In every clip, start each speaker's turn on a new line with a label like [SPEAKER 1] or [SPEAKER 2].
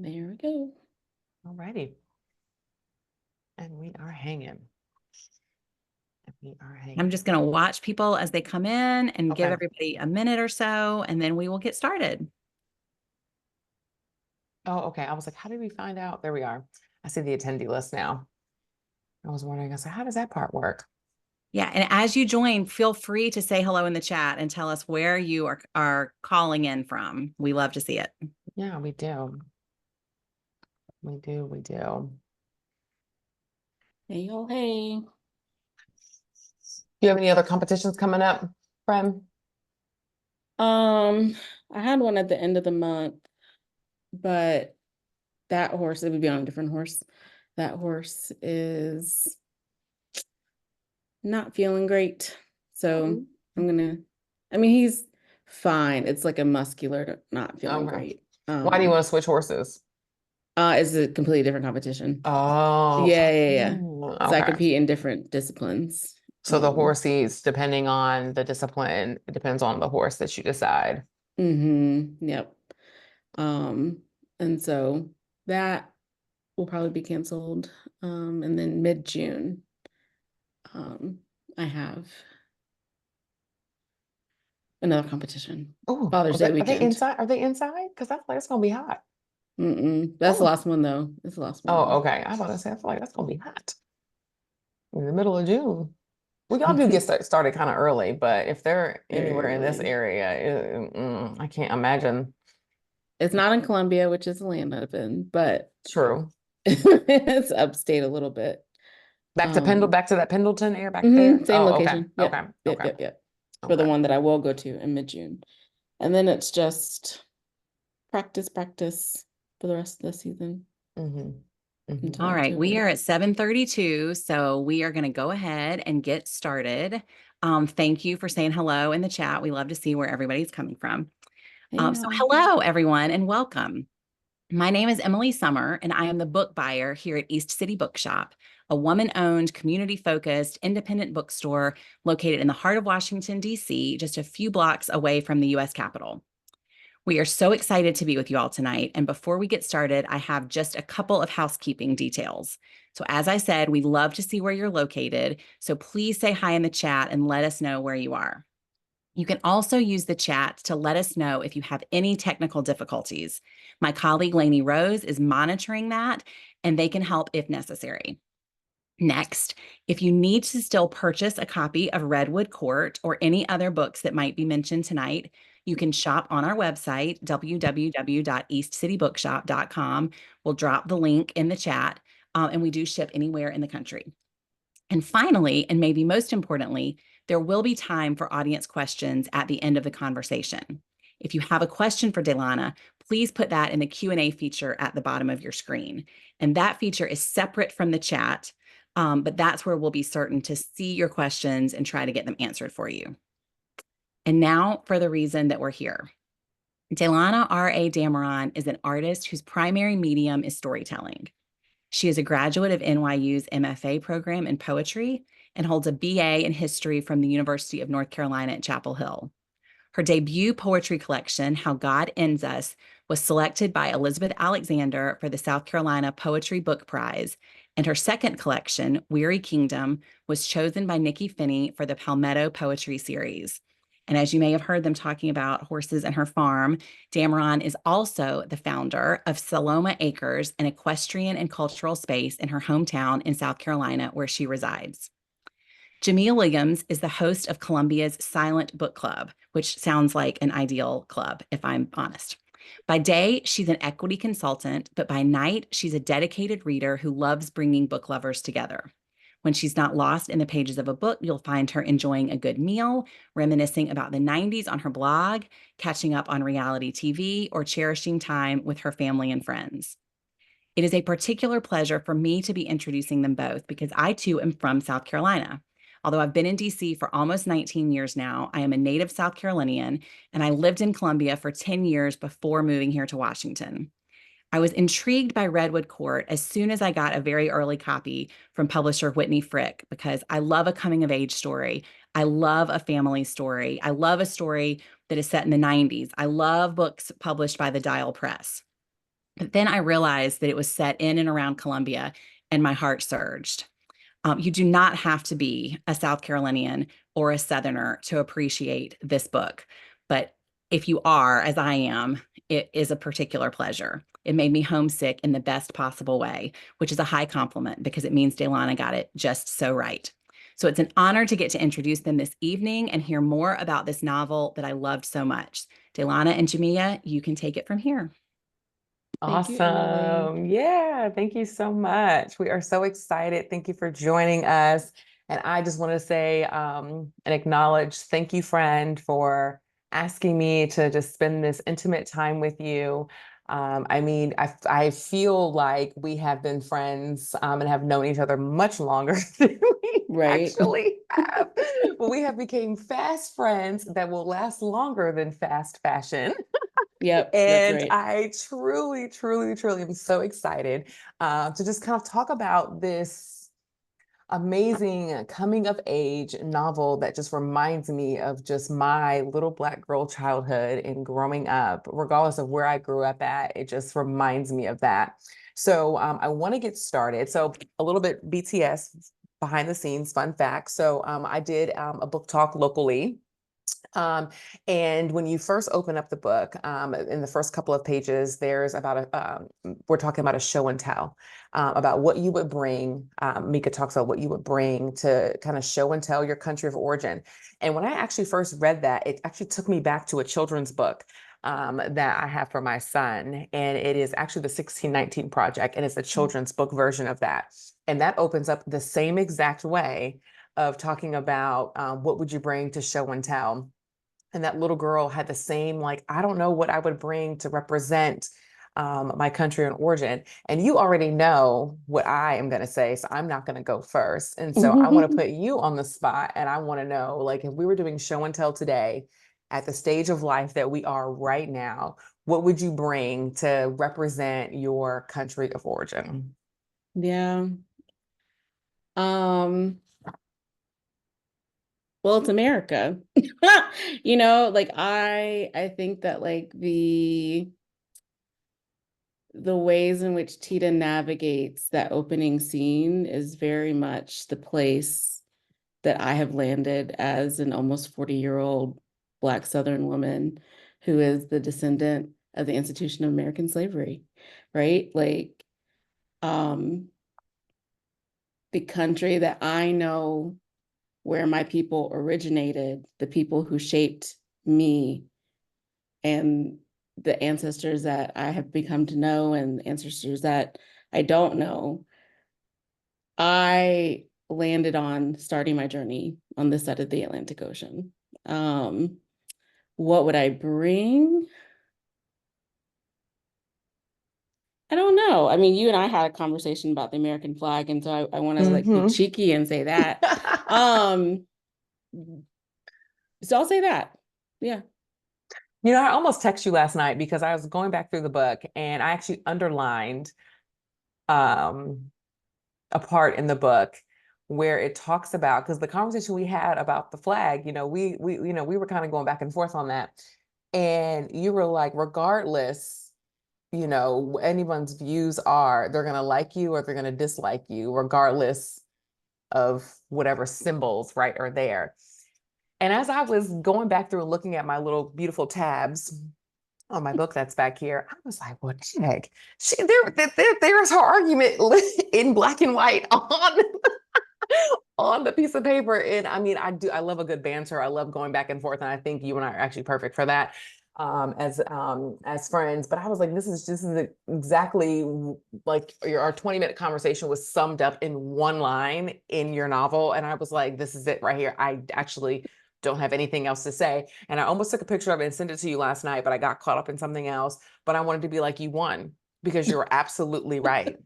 [SPEAKER 1] There we go.
[SPEAKER 2] All righty. And we are hanging.
[SPEAKER 1] I'm just going to watch people as they come in and give
[SPEAKER 2] Okay.
[SPEAKER 1] everybody a minute or so, and then we will get started.
[SPEAKER 2] Oh, okay. I was like, how did we find out? There we are. I see the attendee list now. I was wondering, I said, how does that part work?
[SPEAKER 1] Yeah, and as you join, feel free to say hello in the chat and tell us where you are calling in from. We love to see it.
[SPEAKER 2] Yeah, we do. We do. We do.
[SPEAKER 1] Hey, yo, hey.
[SPEAKER 2] Do you have any other competitions coming up, friend?
[SPEAKER 1] I had one at the end of the month, but that horse, it would be on a different horse. That horse is not feeling great. So I mean, he's fine. It's like a muscular, not feeling
[SPEAKER 2] Okay.
[SPEAKER 1] great.
[SPEAKER 2] Why do you want to switch horses?
[SPEAKER 1] It's a completely different competition.
[SPEAKER 2] Oh,
[SPEAKER 1] Yeah. So I
[SPEAKER 2] okay.
[SPEAKER 1] compete in different disciplines.
[SPEAKER 2] So the horses, depending on the discipline, it depends on the horse that you decide.
[SPEAKER 1] Yep. And so that will probably be canceled. And then mid-June, I have another competition.
[SPEAKER 2] Oh,
[SPEAKER 1] Father's Day
[SPEAKER 2] are they
[SPEAKER 1] weekend.
[SPEAKER 2] inside? Are they inside? Because I feel like it's gonna be hot.
[SPEAKER 1] That's the last one though. It's the last one
[SPEAKER 2] Oh,
[SPEAKER 1] though.
[SPEAKER 2] okay. I was about to say, I feel like that's gonna be hot in the middle of June. We all do get started kind of early, but if they're
[SPEAKER 1] Very
[SPEAKER 2] anywhere in this
[SPEAKER 1] early.
[SPEAKER 2] area, I can't imagine.
[SPEAKER 1] It's not in Columbia, which is the land I live in, but
[SPEAKER 2] True.
[SPEAKER 1] it's upstate a little bit.
[SPEAKER 2] Back to that Pendleton area back there.
[SPEAKER 1] Same
[SPEAKER 2] Oh, okay.
[SPEAKER 1] location. Yep.
[SPEAKER 2] Okay.
[SPEAKER 1] Yep.
[SPEAKER 2] Okay.
[SPEAKER 1] Yep. Yep. For the
[SPEAKER 2] Okay.
[SPEAKER 1] one that I will go to in mid-June. And then it's just practice for the rest of the season.
[SPEAKER 2] All
[SPEAKER 1] All
[SPEAKER 2] right.
[SPEAKER 1] we
[SPEAKER 2] We
[SPEAKER 1] are
[SPEAKER 2] are
[SPEAKER 1] at 7:32, so we are going to go ahead and get started. Thank you for saying hello in the chat. We love to see where everybody's coming from. So hello, everyone, and welcome. My name is Emily Summer, and I am the book buyer here at East City Bookshop, a woman-owned, community-focused, independent bookstore located in the heart of Washington, D.C., just a few blocks away from the U.S. Capitol. We are so excited to be with you all tonight. And before we get started, I have just a couple of housekeeping details. So as I said, we love to see where you're located. So please say hi in the chat and let us know where you are. You can also use the chat to let us know if you have any technical difficulties. My colleague Lainey Rose is monitoring that, and they can help if necessary. Next, if you need to still purchase a copy of Redwood Court or any other books that might be mentioned tonight, you can shop on our website, www.eastcitybookshop.com. We'll drop the link in the chat, and we do ship anywhere in the country. And finally, and maybe most importantly, there will be time for audience questions at the end of the conversation. If you have a question for DéLana, please put that in the Q&A feature at the bottom of your screen. And that feature is separate from the chat, but that's where we'll be certain to see your questions and try to get them answered for you. And now for the reason that we're here. DéLana R.A. Dameron is an artist whose primary medium is storytelling. She is a graduate of NYU's MFA program in poetry and holds a BA in history from the University of North Carolina at Chapel Hill. Her debut poetry collection, How God Ends Us, was selected by Elizabeth Alexander for the South Carolina Poetry Book Prize, and her second collection, Weary Kingdom, was chosen by Nikki Finney for the Palmetto Poetry Series. And as you may have heard them talking about horses and her farm, Dameron is also the founder of Saloma Acres, an equestrian and cultural space in her hometown in South Carolina, where she resides. Jemia Williams is the host of Columbia's Silent Book Club, which sounds like an ideal club, if I'm honest. By day, she's an equity consultant, but by night, she's a dedicated reader who loves bringing book lovers together. When she's not lost in the pages of a book, you'll find her enjoying a good meal, reminiscing about the 90s on her blog, catching up on reality TV, or cherishing time with her family and friends. It is a particular pleasure for me to be introducing them both because I too am from South Carolina. Although I've been in DC for almost 19 years now, I am a native South Carolinian, and I lived in Columbia for 10 years before moving here to Washington. I was intrigued by Redwood Court as soon as I got a very early copy from publisher Whitney Frick because I love a coming-of-age story. I love a family story. I love a story that is set in the 90s. I love books published by the Dial Press. But then I realized that it was set in and around Columbia, and my heart surged. You do not have to be a South Carolinian or a Southerner to appreciate this book. But if you are, as I am, it is a particular pleasure. It made me homesick in the best possible way, which is a high compliment because it means DéLana got it just so right. So it's an honor to get to introduce them this evening and hear more about this novel that I loved so much. DéLana and Jemia, you can take it from here.
[SPEAKER 3] Thank you, Emily.
[SPEAKER 2] Awesome. Yeah, thank you so much. We are so excited. Thank you for joining us. And I just want to say and acknowledge, thank you, friend, for asking me to just spend this intimate time with you. I mean, I feel like we have been friends and have known each other much longer than we
[SPEAKER 3] Right.
[SPEAKER 2] actually have. But we have become fast friends that will last longer than fast fashion.
[SPEAKER 3] Yep, that's
[SPEAKER 2] And
[SPEAKER 3] right.
[SPEAKER 2] I truly, truly, truly am so excited to just kind of talk about this amazing coming of age novel that just reminds me of just my little Black girl childhood and growing up, regardless of where I grew up at. It just reminds me of that. So I want to get started. So a little bit BTS behind the scenes, fun fact. So I did a book talk locally. Um, and when you first open up the book, in the first couple of pages, there's about we're talking about a show and tell, about what you would bring. Mika talks about what you would bring to kind of show and tell your country of origin. And when I actually first read that, it actually took me back to a children's book that I have for my son. And it is actually the 1619 Project, and it's a children's book version of that. And that opens up the same exact way of talking about what would you bring to show and tell. And that little girl had the same, like, I don't know what I would bring to represent my country and origin. And you already know what I am going to say, so I'm not going to go first. And so I want to put you on the spot, and I want to know, like, if we were doing show and tell today at the stage of life that we are right now, what would you bring to represent your country of origin?
[SPEAKER 3] Yeah. Um, well, it's America. Like I think that like the ways in which Tita navigates that opening scene is very much the place that I have landed as an almost 40-year-old Black Southern woman who is the descendant of the institution of American slavery, right? Like, um, the country that I know where my people originated, the people who shaped me and the ancestors that I have become to know and ancestors that I don't know, I landed on starting my journey on this side of the Atlantic Ocean. What would I bring? I don't know. I mean, you and I had a conversation about the American flag, and so I want to like be
[SPEAKER 2] Mhm.
[SPEAKER 3] cheeky and say that. Um, so I'll say that. Yeah.
[SPEAKER 2] You know, I almost texted you last night because I was going back through the book and I actually underlined um, a part in the book where it talks about, because the conversation we had about the flag, we were kind of going back and forth on that. And you were like, regardless, anyone's views are, they're going to like you or they're going to dislike you, regardless of whatever symbols, right, are there. And as I was going back through and looking at my little beautiful tabs on my book that's back here, I was like, what the heck? There's her argument in black and white on the piece of paper. And I mean, I love a good banter. I love going back and forth. And I think you and I are actually perfect for that as friends. But I was like, this is exactly like our 20-minute conversation was summed up in one line in your novel. And I was like, this is it right here. I actually don't have anything else to say. And I almost took a picture of it and sent it to you last night, but I got caught up in something else. But I wanted to be like, you won because you're absolutely right.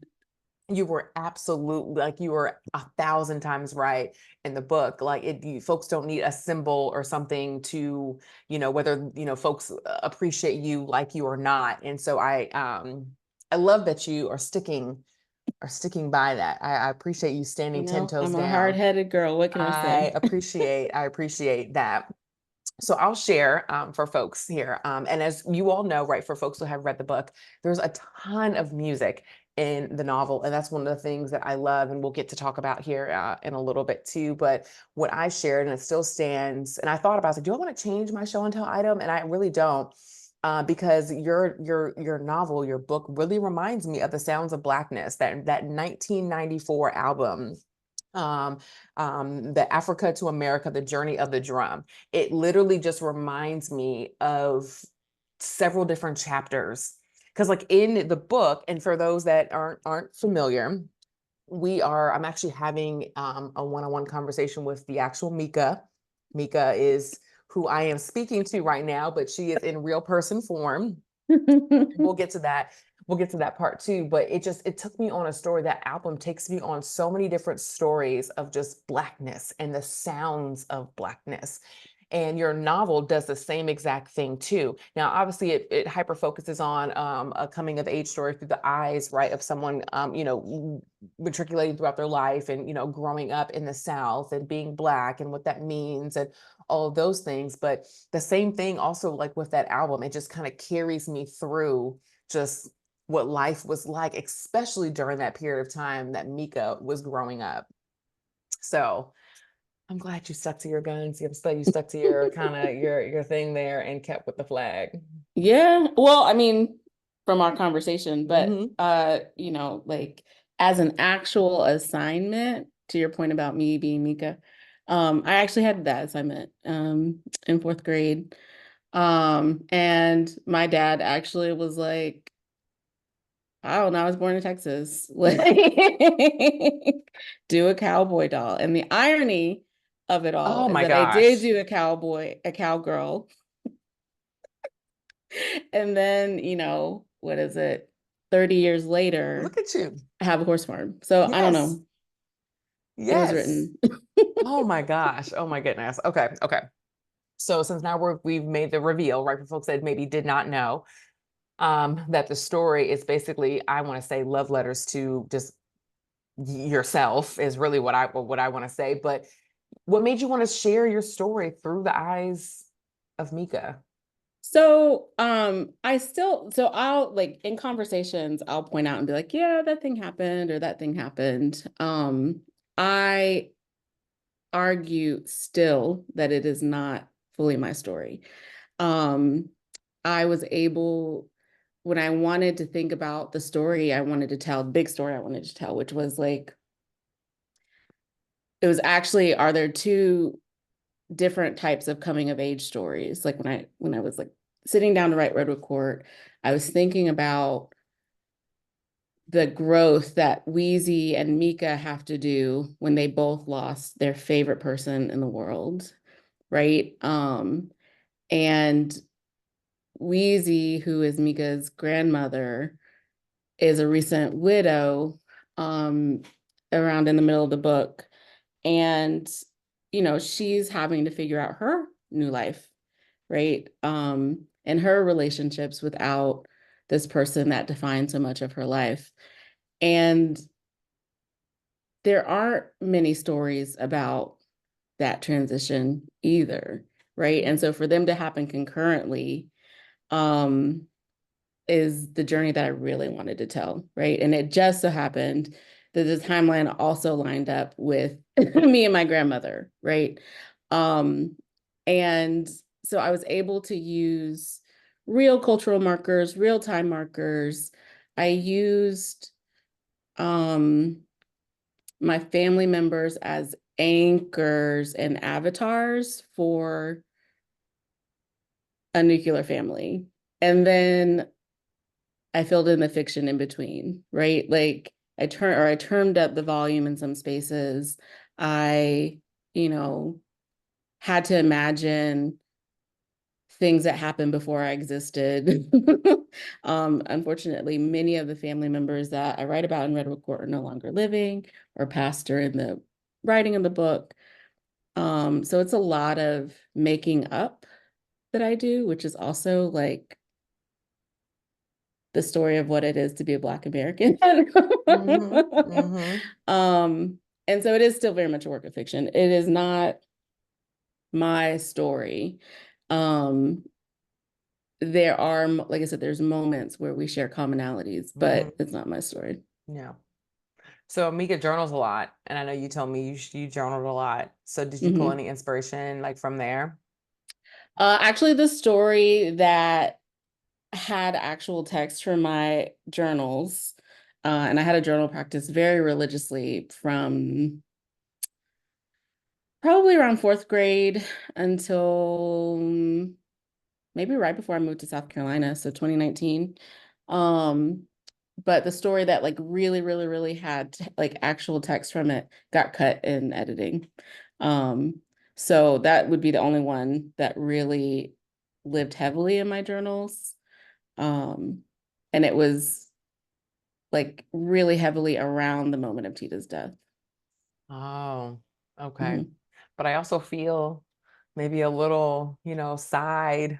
[SPEAKER 2] You were absolutely, like, you were 1,000 times right in the book. Like, folks don't need a symbol or something to, whether, folks appreciate you like you or not. And so I love that you are sticking by that. I appreciate you standing 10 toes
[SPEAKER 3] I'm a
[SPEAKER 2] down.
[SPEAKER 3] hard-headed girl. What can I say?
[SPEAKER 2] I appreciate that. So I'll share for folks here. And as you all know, right, for folks who have read the book, there's a ton of music in the novel. And that's one of the things that I love, and we'll get to talk about here in a little bit too. But what I shared, and it still stands, and I thought about, like, do I want to change my show and tell item? And I really don't. Because your novel, your book really reminds me of The Sounds of Blackness, that 1994 album, the Africa to America, the Journey of the Drum. It literally just reminds me of several different chapters. Because like in the book, and for those that aren't familiar, I'm actually having a one-on-one conversation with the actual Mika. Mika is who I am speaking to right now, but she is in real person form. We'll get to that. We'll get to that part too. But it took me on a story. That album takes me on so many different stories of just Blackness and the sounds of Blackness. And your novel does the same exact thing too. Now, obviously, it hyper focuses on a coming of age story through the eyes, right, of someone, matriculating throughout their life and, growing up in the South and being Black and what that means and all of those things. But the same thing also, like with that album, it just kind of carries me through just what life was like, especially during that period of time that Mika was growing up. So I'm glad you stuck to your guns. I'm glad you stuck to your kind of your thing there and kept with the flag.
[SPEAKER 3] Yeah. Well, I mean, from our conversation, but
[SPEAKER 2] Mhm.
[SPEAKER 3] like as an actual assignment, to your point about me being Mika, I actually had that assignment in fourth grade. And my dad actually was like, I don't know, I was born in Texas. Like, do a cowboy doll. And the irony of it all
[SPEAKER 2] Oh
[SPEAKER 3] is
[SPEAKER 2] my
[SPEAKER 3] that I did
[SPEAKER 2] gosh.
[SPEAKER 3] do a cowgirl. And then, what is it? 30 years later,
[SPEAKER 2] Look at you.
[SPEAKER 3] I have a horse farm. So I don't
[SPEAKER 2] Yes.
[SPEAKER 3] know. It was
[SPEAKER 2] Yes.
[SPEAKER 3] written.
[SPEAKER 2] Oh my gosh. Oh my goodness. Okay. Okay. So since now we've made the reveal, right, for folks that maybe did not know, that the story is basically, I want to say, love letters to just yourself is really what I want to say. But what made you want to share your story through the eyes of Mika?
[SPEAKER 3] So I'll like in conversations, I'll point out and be like, yeah, that thing happened or that thing happened. I argue still that it is not fully my story. Um, I was able, when I wanted to think about the story I wanted to tell, the big story I wanted to tell, which was like, it was actually, are there two different types of coming of age stories? Like when I was like sitting down to write Redwood Court, I was thinking about the growth that Wheezy and Mika have to do when they both lost their favorite person in the world, right? And Wheezy, who is Mika's grandmother, is a recent widow, around in the middle of the book. And, she's having to figure out her new life, right? And her relationships without this person that defines so much of her life. And there aren't many stories about that transition either, right? And so for them to happen concurrently, um, is the journey that I really wanted to tell, right? And it just so happened that the timeline also lined up with me and my grandmother, right? Um, and so I was able to use real cultural markers, real time markers. I used my family members as anchors and avatars for a nuclear family. And then I filled in the fiction in between, right? Like I turned up the volume in some spaces. I, you know, had to imagine things that happened before I existed. Unfortunately, many of the family members that I write about in Redwood Court are no longer living or passed during the writing of the book. So it's a lot of making up that I do, which is also like the story of what it is to be a Black American.
[SPEAKER 2] Mm-hmm. Mm-hmm.
[SPEAKER 3] um, and so it is still very much a work of fiction. It is not my story. There are, like I said, there's moments where we share commonalities, but it's not my story.
[SPEAKER 2] Yeah. So Mika journals a lot, and I know you told me you journaled a lot. So did you pull any inspiration like from there?
[SPEAKER 3] Actually, the story that had actual text from my journals, and I had a journal practice very religiously from probably around 4th grade until maybe right before I moved to South Carolina, so 2019. But the story that like really, really, really had like actual text from it got cut in editing. So that would be the only one that really lived heavily in my journals. And it was like really heavily around the moment of Tita's death.
[SPEAKER 2] Oh, okay. But I also feel maybe a little, side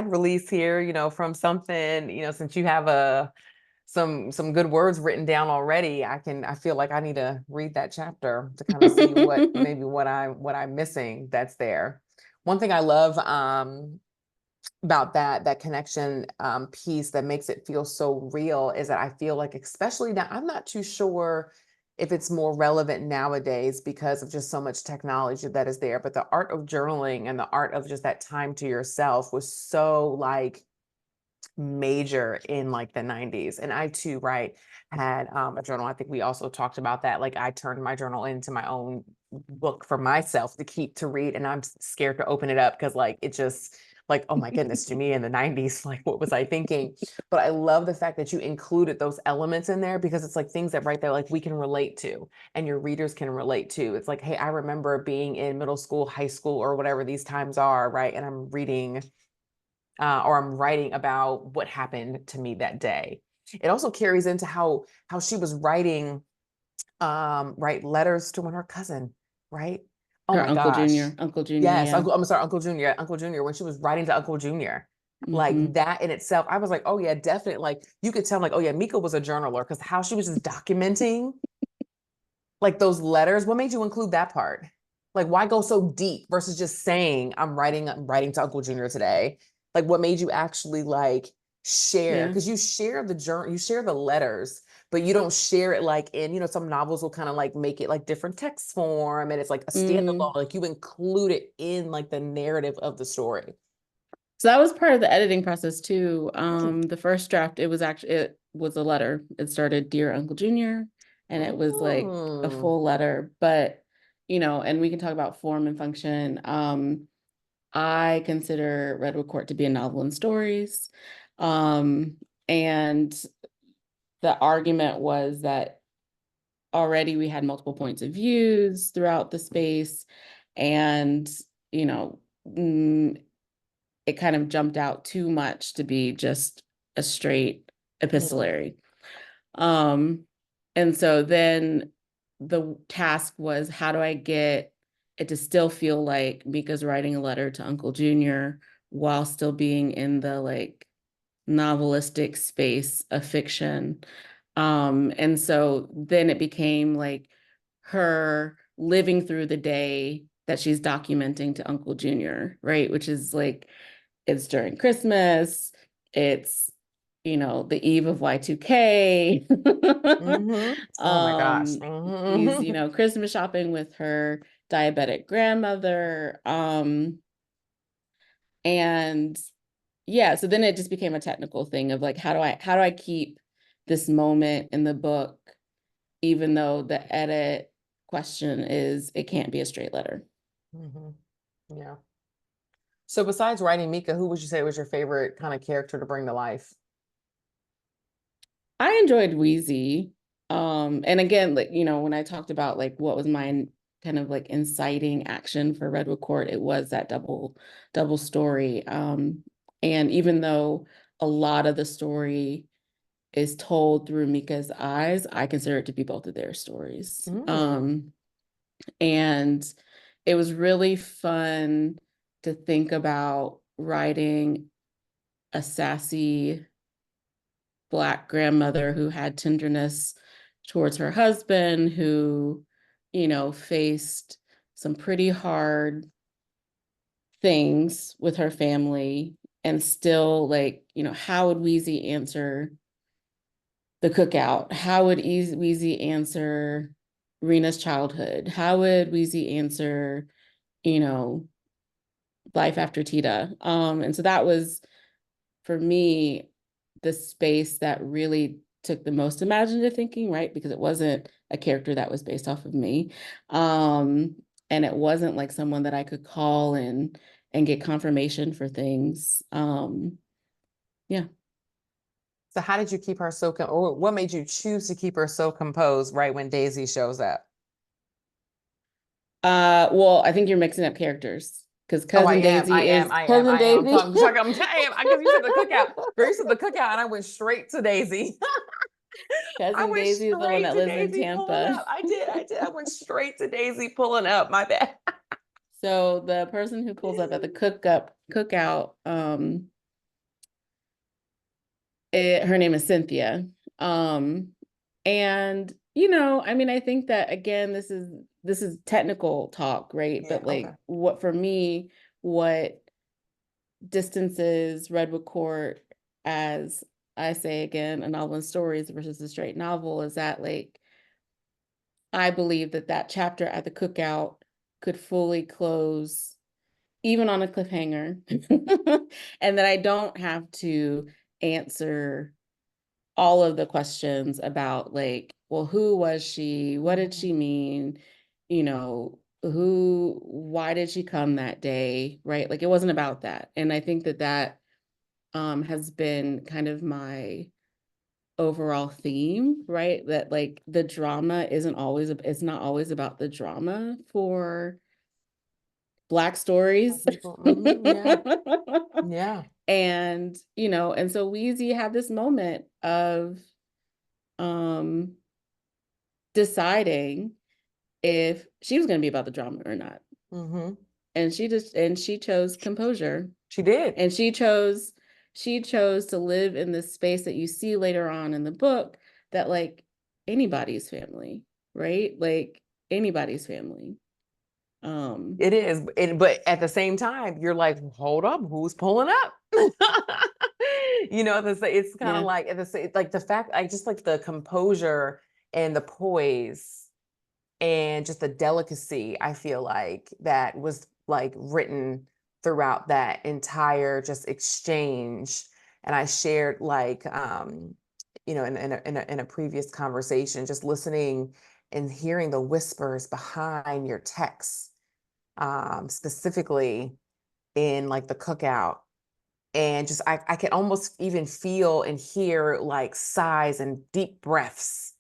[SPEAKER 2] release here, from something, since you have some good words written down already. I feel like I need to read that chapter to kind of see what I'm missing that's there. One thing I love about that connection piece that makes it feel so real is that I feel like, especially now, I'm not too sure if it's more relevant nowadays because of just so much technology that is there, but the art of journaling and the art of just that time to yourself was so like major in like the 90s. And I too, right, had a journal. I think we also talked about that. Like I turned my journal into my own book for myself to read, and I'm scared to open it up because like it just like, oh my goodness, Jemia in the 90s, like what was I thinking? But I love the fact that you included those elements in there because it's like things that right there, like we can relate to and your readers can relate to. It's like, hey, I remember being in middle school, high school, or whatever these times are, right? And I'm reading or I'm writing about what happened to me that day. It also carries into how she was writing write letters to her cousin, right? Oh
[SPEAKER 3] Her
[SPEAKER 2] my gosh.
[SPEAKER 3] Uncle Junior,
[SPEAKER 2] Yes,
[SPEAKER 3] yeah.
[SPEAKER 2] Uncle Junior, when she was writing to Uncle Junior. Like that in itself, I was like, oh yeah, definitely. Like you could tell, like, oh yeah, Mika was a journaler because how she was just documenting like those letters. What made you include that part? Like, why go so deep versus just saying, I'm writing to Uncle Junior today? Like, what made you actually like share?
[SPEAKER 3] Yeah.
[SPEAKER 2] Because you share the journal, you share the letters, but you don't share it like in, some novels will kind of like make it like different text form and it's like a standalone, like you include it in like the narrative of the story.
[SPEAKER 3] So that was part of the editing process too. The first draft, it was a letter. It started Dear Uncle Junior, and it was like a full letter, but and we can talk about form and function. I consider Redwood Court to be a novel in stories. And the argument was that already we had multiple points of views throughout the space, and it kind of jumped out too much to be just a straight epistolary. And so then the task was, how do I get it to still feel like Mika's writing a letter to Uncle Junior while still being in the like novelistic space of fiction. And so then it became like her living through the day that she's documenting to Uncle Junior, right? Which is like, it's during Christmas, it's the eve of Y2K.
[SPEAKER 2] Oh my gosh.
[SPEAKER 3] She's Christmas shopping with her diabetic grandmother. And yeah, so then it just became a technical thing of like, how do I keep this moment in the book, even though the edit question is it can't be a straight letter.
[SPEAKER 2] Yeah. So besides writing Mika, who would you say was your favorite kind of character to bring to life?
[SPEAKER 3] I enjoyed Wheezy. And again, like, when I talked about like what was my kind of like inciting action for Redwood Court, it was that double story. And even though a lot of the story is told through Mika's eyes, I consider it to be both of their stories. And it was really fun to think about writing a sassy Black grandmother who had tenderness towards her husband, who, faced some pretty hard things with her family and still like, you know, how would Weezy answer the cookout? How would Weezy answer Rena's childhood? How would Weezy answer, you know, life after Tita? And so that was, for me, the space that really took the most imaginative thinking, right? Because it wasn't a character that was based off of me. And it wasn't like someone that I could call and get confirmation for things. Yeah.
[SPEAKER 2] So how did you keep her so, or what made you choose to keep her so composed right when Daisy shows up?
[SPEAKER 3] Well, I think you're mixing up characters because
[SPEAKER 2] Oh, I
[SPEAKER 3] Cousin
[SPEAKER 2] am. I
[SPEAKER 3] Daisy
[SPEAKER 2] am.
[SPEAKER 3] is
[SPEAKER 2] I am.
[SPEAKER 3] Cousin
[SPEAKER 2] I am.
[SPEAKER 3] Daisy.
[SPEAKER 2] I am. Because you said the cookout. Girl, you said the cookout, and I went straight to Daisy. I
[SPEAKER 3] Cousin
[SPEAKER 2] went
[SPEAKER 3] Daisy is the one
[SPEAKER 2] straight
[SPEAKER 3] that
[SPEAKER 2] to
[SPEAKER 3] lives in
[SPEAKER 2] Daisy pulling
[SPEAKER 3] Tampa.
[SPEAKER 2] up. I did. I did. I went straight to Daisy pulling up. My bad.
[SPEAKER 3] So the person who pulls up at the cookout, her name is Cynthia. And you know, I mean, I think that again, this is technical talk, right?
[SPEAKER 2] Yeah.
[SPEAKER 3] But like,
[SPEAKER 2] Okay.
[SPEAKER 3] what for me, what distances Redwood Court, as I say again, a novel and stories versus a straight novel, is that like I believe that that chapter at the cookout could fully close even on a cliffhanger, and that I don't have to answer all of the questions about like, well, who was she? What did she mean? You know, why did she come that day? Right? Like it wasn't about that. And I think that that has been kind of my overall theme, right? That like the drama it's not always about the drama for Black stories.
[SPEAKER 2] Yeah. Yeah.
[SPEAKER 3] And, you know, and so Weezy had this moment of deciding if she was going to be about the drama or not.
[SPEAKER 2] Mm-hmm.
[SPEAKER 3] And she chose composure.
[SPEAKER 2] She did.
[SPEAKER 3] And she chose to live in this space that you see later on in the book, that like anybody's family, right? Like anybody's family.
[SPEAKER 2] It is. But at the same time, you're like, hold up, who's pulling up? It's kind of
[SPEAKER 3] Yeah.
[SPEAKER 2] like like the fact, I just like the composure and the poise and just the delicacy, I feel like that was like written throughout that entire just exchange. And I shared like in a previous conversation, just listening and hearing the whispers behind your texts, specifically in like the cookout. And just I can almost even feel and hear like sighs and deep breaths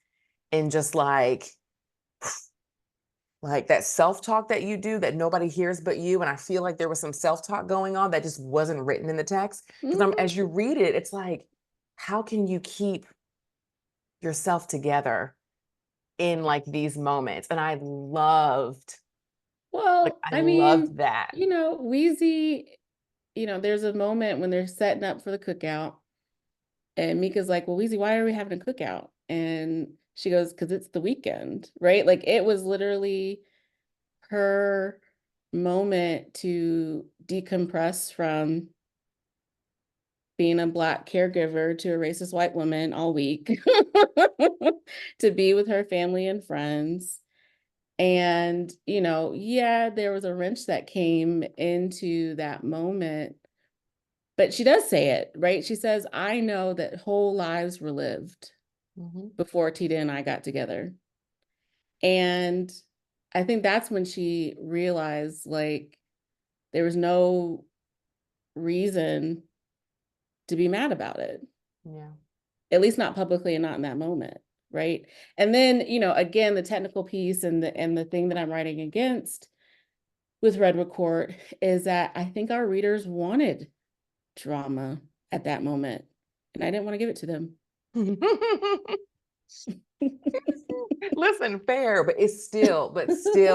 [SPEAKER 2] and just like that self-talk that you do that nobody hears but you. And I feel like there was some self-talk going on that just wasn't written in the text. Because as you read it, it's like, how can you keep yourself together in like these moments? And I loved,
[SPEAKER 3] Well,
[SPEAKER 2] I
[SPEAKER 3] I mean,
[SPEAKER 2] loved that.
[SPEAKER 3] you know, Weezy, you know, there's a moment when they're setting up for the cookout, and Mika's like, well, Weezy, why are we having a cookout? And she goes, because it's the weekend, right? Like it was literally her moment to decompress from being a Black caregiver to a racist white woman all week, to be with her family and friends. And, you know, yeah, there was a wrench that came into that moment, but she does say it, right? She says, I know that whole lives were lived before Tita and I got together. And I think that's when she realized like there was no reason to be mad about it.
[SPEAKER 2] Yeah.
[SPEAKER 3] At least not publicly and not in that moment. Right. And then, you know, again, the technical piece and the thing that I'm writing against with Redwood Court is that I think our readers wanted drama at that moment, and I didn't want to give it to them.
[SPEAKER 2] Listen, fair, but still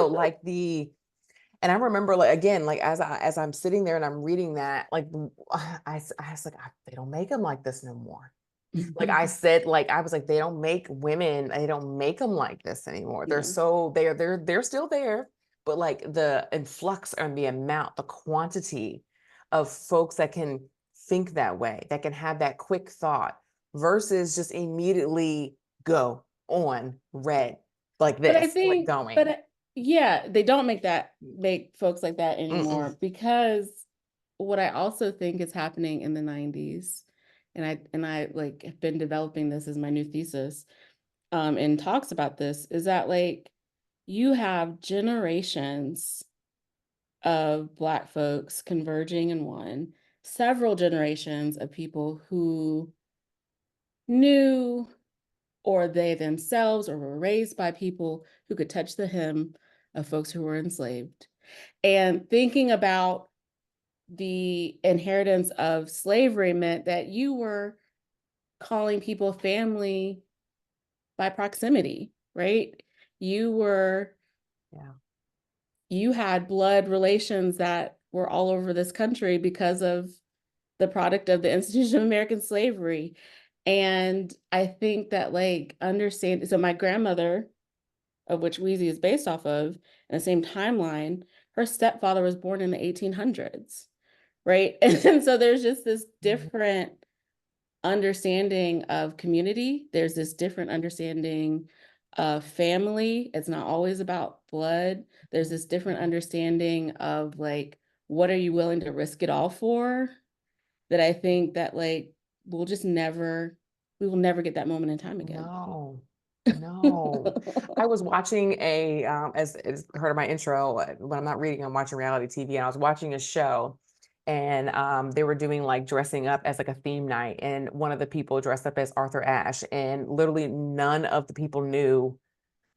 [SPEAKER 2] like and I remember like again, like as I'm sitting there and I'm reading that, like I was like, they don't make them like this no more. Like I said, like I was like, they don't make them like this anymore.
[SPEAKER 3] Yeah.
[SPEAKER 2] They're still there, but like the influx and the amount, the quantity of folks that can think that way, that can have that quick thought versus just immediately go on, read, like
[SPEAKER 3] But I
[SPEAKER 2] this, like
[SPEAKER 3] think,
[SPEAKER 2] going.
[SPEAKER 3] yeah, they don't make folks like that
[SPEAKER 2] Mm-mm.
[SPEAKER 3] anymore, because what I also think is happening in the 90s, and I like have been developing this as my new thesis, and talks about this, is that like you have generations of Black folks converging in one, several generations of people who knew, or they themselves, or were raised by people who could touch the hem of folks who were enslaved. And thinking about the inheritance of slavery meant that you were calling people family by proximity, right? You were,
[SPEAKER 2] Yeah.
[SPEAKER 3] you had blood relations that were all over this country because of the product of the institution of American slavery. And I think that like understand, so my grandmother, of which Wheezy is based off of, in the same timeline, her stepfather was born in the 1800s, right? And so there's just this different understanding of community. There's this different understanding of family. It's not always about blood. There's this different understanding of like, what are you willing to risk it all for? That I think that like we'll just never, we will never get that moment in time again.
[SPEAKER 2] No, no. I was watching as heard of my intro, when I'm not reading, I'm watching reality TV, and I was watching a show, and they were doing like dressing up as like a theme night, and one of the people dressed up as Arthur Ashe, and literally none of the people knew.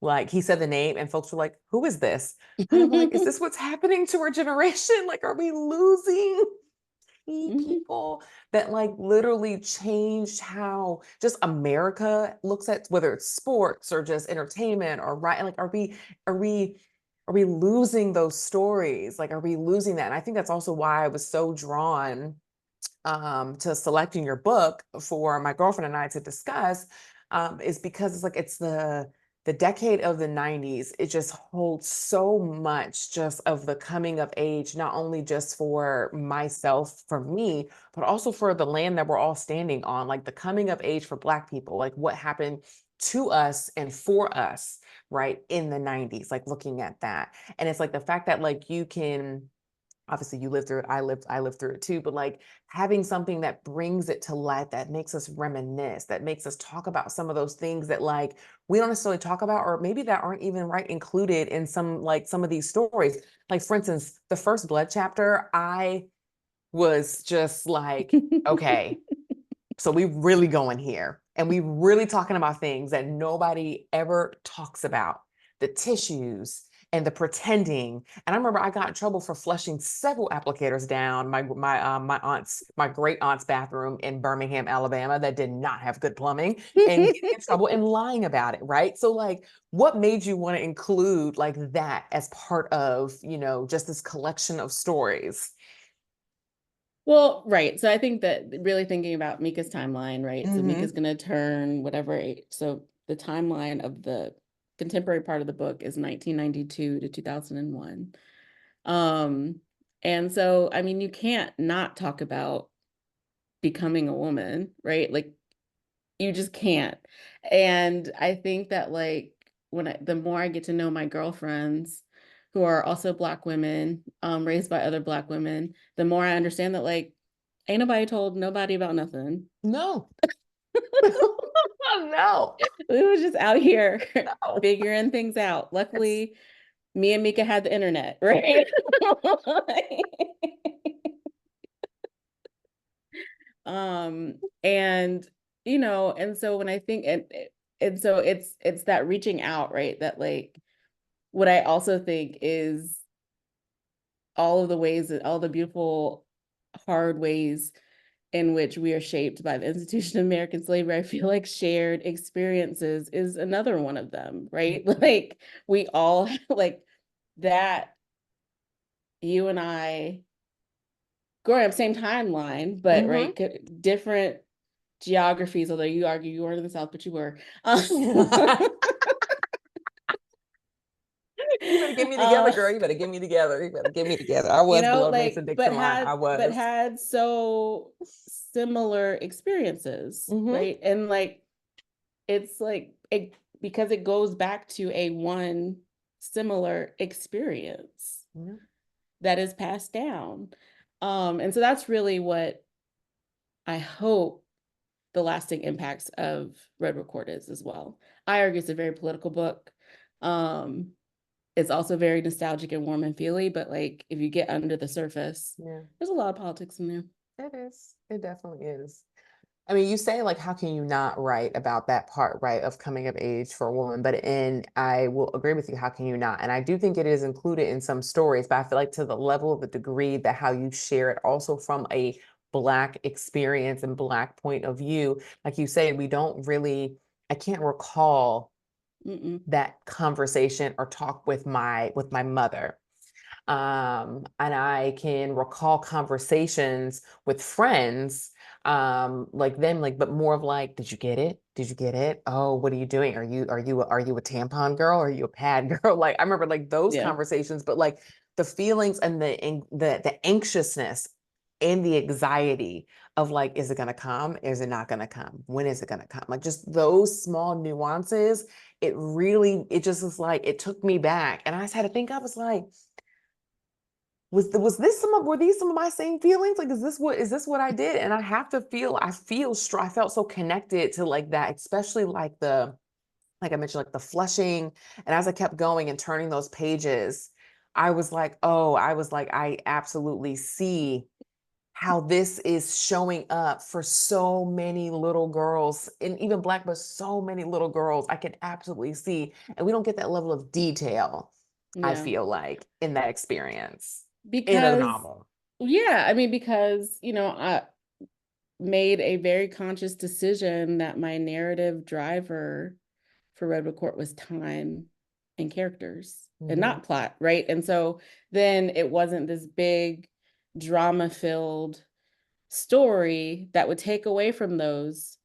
[SPEAKER 2] Like he said the name, and folks were like, "Who is this?" And I'm like, "Is this what's happening to our generation? Like, are we losing key people that like literally changed how just America looks at whether it's sports or just entertainment or right? Like, are we are we losing those stories? Like, are we losing that?" And I think that's also why I was so drawn to selecting your book for my girlfriend and I to discuss, is because it's like it's the decade of the 90s. It just holds so much just of the coming of age, not only just for myself, for me, but also for the land that we're all standing on, like the coming of age for Black people, like what happened to us and for us, right, in the 90s, like looking at that. And it's like the fact that like you can, obviously you lived through it, I lived through it too, but like having something that brings it to light, that makes us reminisce, that makes us talk about some of those things that like we don't necessarily talk about, or maybe that aren't even right included in some of these stories. Like for instance, the first blood chapter, I was just like, okay, so we really going here, and we really talking about things that nobody ever talks about, the tissues and the pretending. And I remember I got in trouble for flushing several applicators down my great aunt's bathroom in Birmingham, Alabama, that did not have good plumbing, and getting in trouble and lying about it, right? So like, what made you want to include like that as part of, just this collection of stories?
[SPEAKER 3] Well, right. So I think that really thinking about Mika's timeline, right? So
[SPEAKER 2] Mm-hmm.
[SPEAKER 3] Mika's going to turn whatever age. So the timeline of the contemporary part of the book is 1992 to 2001. Um, and so, I mean, you can't not talk about becoming a woman, right? Like you just can't. And I think that like the more I get to know my girlfriends who are also Black women, raised by other Black women, the more I understand that like ain't nobody told nobody about nothing.
[SPEAKER 2] No. No.
[SPEAKER 3] We was just out here
[SPEAKER 2] No.
[SPEAKER 3] figuring things out.
[SPEAKER 2] It's
[SPEAKER 3] Luckily, me and Mika had the internet, right? um, and and so when I think and so it's that reaching out, right? That like what I also think is all of the ways that all the beautiful, hard ways in which we are shaped by the institution of American slavery, I feel like shared experiences is another one of them, right? Like we all like that, you and I growing up same timeline, but
[SPEAKER 2] Mhm.
[SPEAKER 3] right, different geographies, although you argue you weren't in the South, but you were.
[SPEAKER 2] You better get me together, girl. You better get me together. You better get me together. I
[SPEAKER 3] You
[SPEAKER 2] was
[SPEAKER 3] know,
[SPEAKER 2] below
[SPEAKER 3] like,
[SPEAKER 2] Mason-Dixon line. I
[SPEAKER 3] but
[SPEAKER 2] was.
[SPEAKER 3] had so similar experiences, right? And like, it's like it, because it goes back to a one similar experience that is passed down. And so that's really what I hope the lasting impacts of Redwood Court is as well. I argue it's a very political book. It's also very nostalgic and warm and feely, but like if you get under the surface, there's a lot of politics in there.
[SPEAKER 2] It is. It definitely is. I mean, you say like, how can you not write about that part, right, of coming of age for a woman? And I will agree with you. How can you not? And I do think it is included in some stories, but I feel like to the level of the degree that how you share it also from a Black experience and Black point of view, like you say, we don't really, I can't recall that conversation or talk with my mother. And I can recall conversations with friends, like them, like, but more of like, did you get it? Did you get it? Oh, what are you doing? Are you a tampon girl? Or are you a pad girl? Like, I remember like those conversations, but like the feelings and the anxiousness and the anxiety of like, is it going to come? Is it not going to come? When is it going to come? Like just those small nuances, it just was like, it took me back. And I just had to think, I was like, were these some of my same feelings? Like, is this what I did? And I felt so connected to like that, especially like like I mentioned, like the flushing. And as I kept going and turning those pages, I was like, I absolutely see how this is showing up for so many little girls, and even Black, but so many little girls I can absolutely see. And we don't get that level of detail, I feel like, in that experience. In a novel.
[SPEAKER 3] Yeah, I mean, because, I made a very conscious decision that my narrative driver for Redwood Court was time and characters and not plot, right? And so then it wasn't this big drama-filled story that would take away from those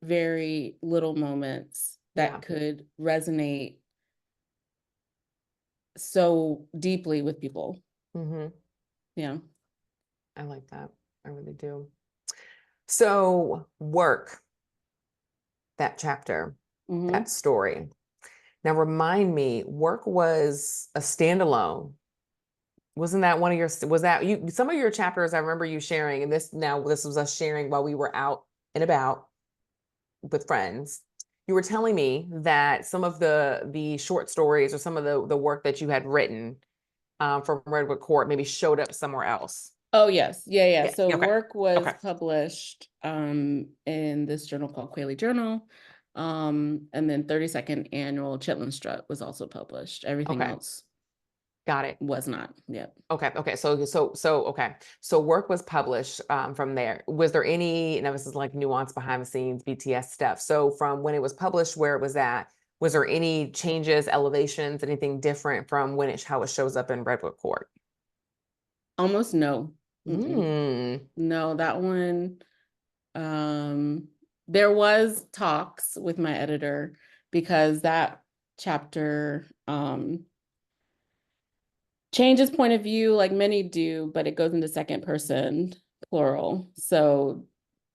[SPEAKER 3] very little moments that could resonate so deeply with people. Yeah.
[SPEAKER 2] I like that. I really do. So work, that chapter, that story. Now remind me, work was a standalone. Wasn't that one of your, was that you, some of your chapters I remember you sharing, and this was us sharing while we were out and about with friends. You were telling me that some of the short stories or some of the work that you had written from Redwood Court maybe showed up somewhere else.
[SPEAKER 3] Oh, yes. Yeah. So work was published in this journal called Quayle Journal. And then 32nd annual Chitlin Strut was also published. Everything else
[SPEAKER 2] got it.
[SPEAKER 3] Was not. Yeah.
[SPEAKER 2] Okay. So work was published from there. Was there any, now this is like nuance behind the scenes BTS stuff. So from when it was published, where it was at, was there any changes, elevations, anything different from how it shows up in Redwood Court?
[SPEAKER 3] Almost no. No, that one, there was talks with my editor because that chapter changes point of view like many do, but it goes into second person plural. So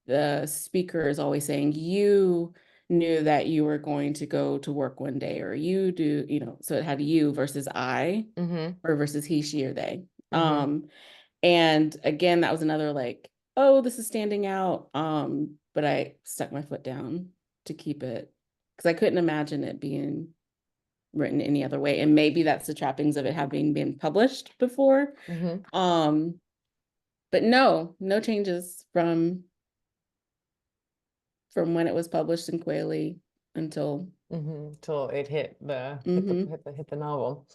[SPEAKER 3] the speaker is always saying, you knew that you were going to go to work one day, or you do, so it had you versus I, or versus he, she, or they. And again, that was another like, oh, this is standing out. But I stuck my foot down to keep it because I couldn't imagine it being written any other way. And maybe that's the trappings of it having been published before. But no changes from when it was published in Quayle until
[SPEAKER 2] it hit the novel.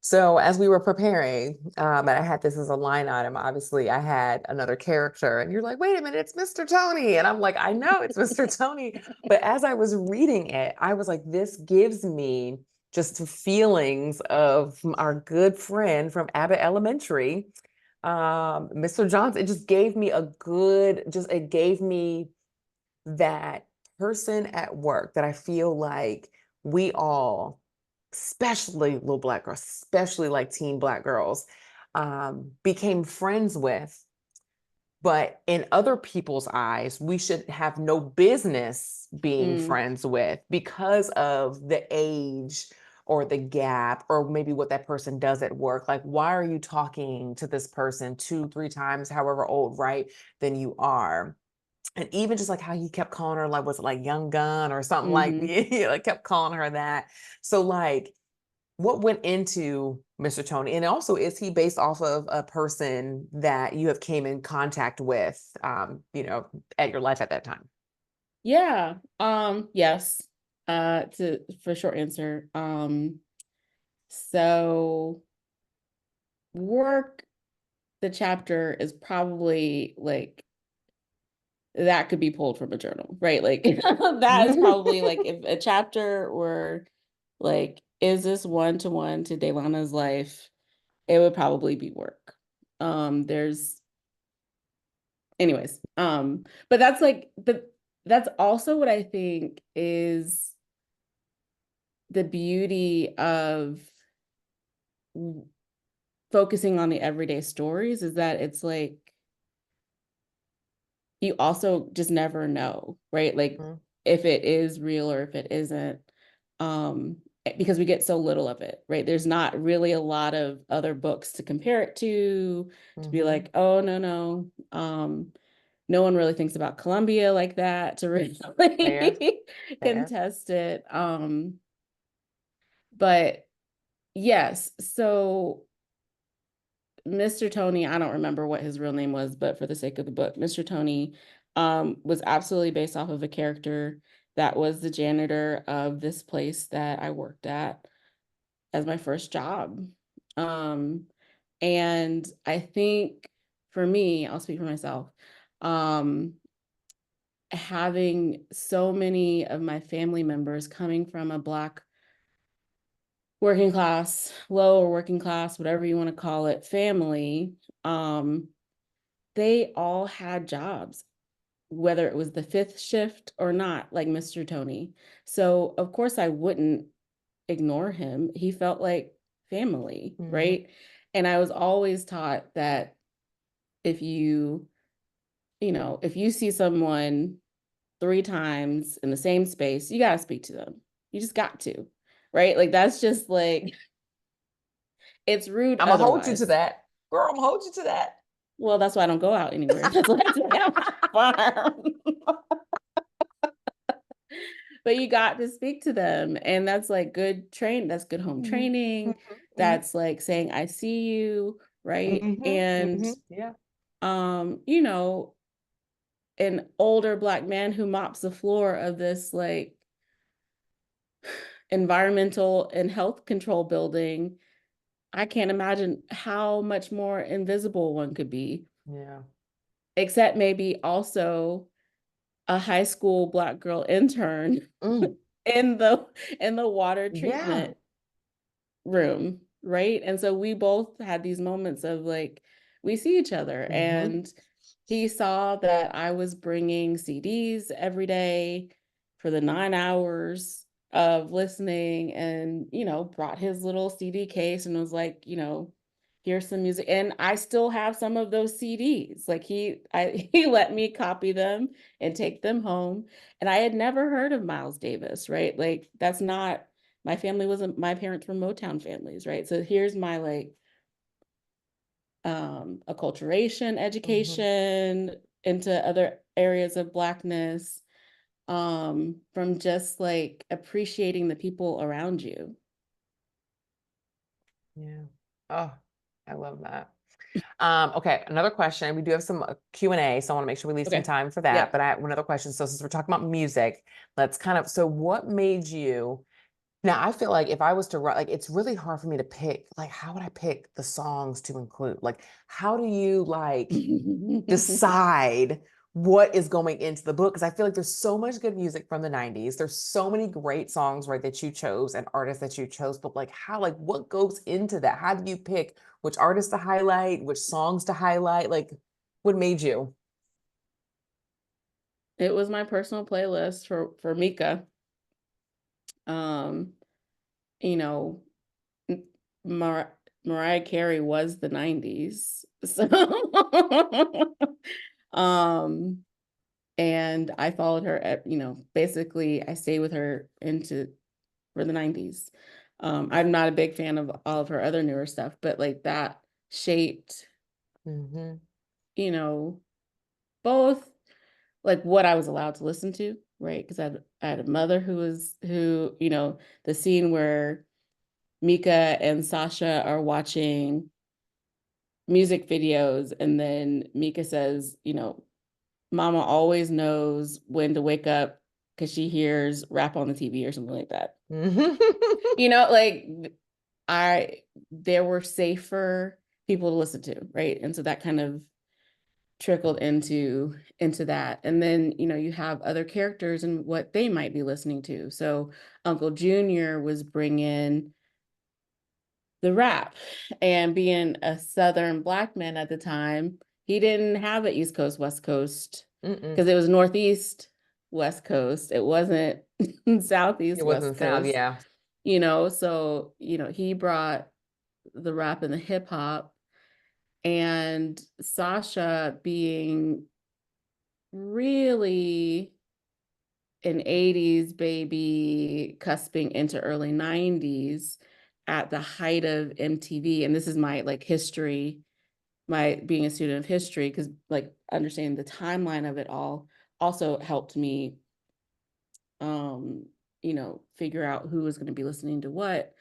[SPEAKER 2] So as we were preparing, and I had this as a line item, obviously I had another character and you're like, wait a minute, it's Mr. Tony. And I'm like, I know it's Mr. Tony. But as I was reading it, I was like, this gives me just feelings of our good friend from Abbott Elementary, Mr. Johnson. It just gave me it gave me that person at work that I feel like we all especially little Black girls, especially like teen Black girls, became friends with, but in other people's eyes, we should have no business being
[SPEAKER 3] Mm,
[SPEAKER 2] friends with because of the age or the gap or maybe what that person does at work. Like, why are you talking to this person 2, 3 times, however old, right, than you are? And even just like how he kept calling her, like, was it like young gun or something like,
[SPEAKER 3] mhm.
[SPEAKER 2] like kept calling her that. So like, what went into Mr. Tony? And also, is he based off of a person that you have came in contact with, at your life at that time?
[SPEAKER 3] Yeah. Yes. For short answer. So work, the chapter is probably like that could be pulled from a journal, right? Like that is probably like if a chapter were like, is this one-to-one to DéLana's life? It would probably be work. There's anyways, but that's also what I think is the beauty of focusing on the everyday stories is that it's like you also just never know, right? Like
[SPEAKER 2] Mhm,
[SPEAKER 3] if it is real or if it isn't, because we get so little of it, right? There's not really a lot of other books to compare it to be
[SPEAKER 2] mhm.
[SPEAKER 3] like, oh no. No one really thinks about Columbia like that to
[SPEAKER 2] Fair,
[SPEAKER 3] really
[SPEAKER 2] fair.
[SPEAKER 3] contest it. But yes, so Mr. Tony, I don't remember what his real name was, but for the sake of the book, Mr. Tony was absolutely based off of a character that was the janitor of this place that I worked at as my first job. Um, and I think for me, I'll speak for myself, um, having so many of my family members coming from a Black working class, lower working class, whatever you want to call it, family, um, they all had jobs, whether it was the fifth shift or not, like Mr. Tony. So of course I wouldn't ignore him. He felt like family,
[SPEAKER 2] Mhm,
[SPEAKER 3] right? And I was always taught that if if you see someone 3 times in the same space, you got to speak to them. You just got to, right? Like that's just like, it's rude
[SPEAKER 2] I'm gonna hold you to
[SPEAKER 3] otherwise.
[SPEAKER 2] that, girl. I'm gonna hold you to that.
[SPEAKER 3] Well, that's why I don't go out anywhere. That's why I stay on my farm. But you got to speak to them. And that's like that's good home
[SPEAKER 2] Mhm,
[SPEAKER 3] training.
[SPEAKER 2] mhm,
[SPEAKER 3] That's like saying, I see you, right?
[SPEAKER 2] mhm,
[SPEAKER 3] And
[SPEAKER 2] mhm. Yeah.
[SPEAKER 3] you know, an older Black man who mops the floor of this like environmental and health control building, I can't imagine how much more invisible one could be,
[SPEAKER 2] Yeah.
[SPEAKER 3] except maybe also a high school Black girl intern
[SPEAKER 2] Mm,
[SPEAKER 3] in the water
[SPEAKER 2] yeah.
[SPEAKER 3] treatment room, right? And so we both had these moments of like, we see each other.
[SPEAKER 2] Mhm,
[SPEAKER 3] And he saw that I was bringing CDs every day for the 9 hours of listening and, brought his little CD case and was like, here's some music. And I still have some of those CDs. Like he let me copy them and take them home. And I had never heard of Miles Davis, right? Like that's not my family wasn't my parents were Motown families, right? So here's my like acculturation,
[SPEAKER 2] mhm.
[SPEAKER 3] education into other areas of Blackness, from just like appreciating the people around you.
[SPEAKER 2] Yeah. Oh, I love that. Okay, another question. We do have some Q&A, so I want to make sure we leave some
[SPEAKER 3] Okay.
[SPEAKER 2] time for that.
[SPEAKER 3] Yep.
[SPEAKER 2] But I have another question. So since we're talking about music, so what made you, now I feel like if I was to write, like it's really hard for me to pick, like how would I pick the songs to include? Like how do you like decide what is going into the book? Because I feel like there's so much good music from the 90s. There's so many great songs, right, that you chose and artists that you chose, but like what goes into that? How do you pick which artists to highlight, which songs to highlight? Like what made you?
[SPEAKER 3] It was my personal playlist for Mika. Um, you know, Mariah Carey was the 90s. So and I followed her at, basically I stayed with her for the 90s. I'm not a big fan of all of her other newer stuff, but like that shaped,
[SPEAKER 2] Mm-hmm.
[SPEAKER 3] Both like what I was allowed to listen to, right? Because I had a mother who, the scene where Mika and Sasha are watching music videos, and then Mika says, Mama always knows when to wake up because she hears rap on the TV or something like that. Like there were safer people to listen to, right? And so that kind of trickled into that. And then, you have other characters and what they might be listening to. So Uncle Junior was bringing the rap, and being a Southern Black man at the time, he didn't have an East Coast, West Coast, because it was Northeast, West Coast. It wasn't Southeast,
[SPEAKER 2] It
[SPEAKER 3] West
[SPEAKER 2] wasn't South,
[SPEAKER 3] Coast.
[SPEAKER 2] yeah.
[SPEAKER 3] So, he brought the rap and the hip hop, and Sasha being really an 80s baby cusping into early 90s at the height of MTV. And this is my like history, my being a student of history, because like understanding the timeline of it all also helped me figure out who was going to be listening to what.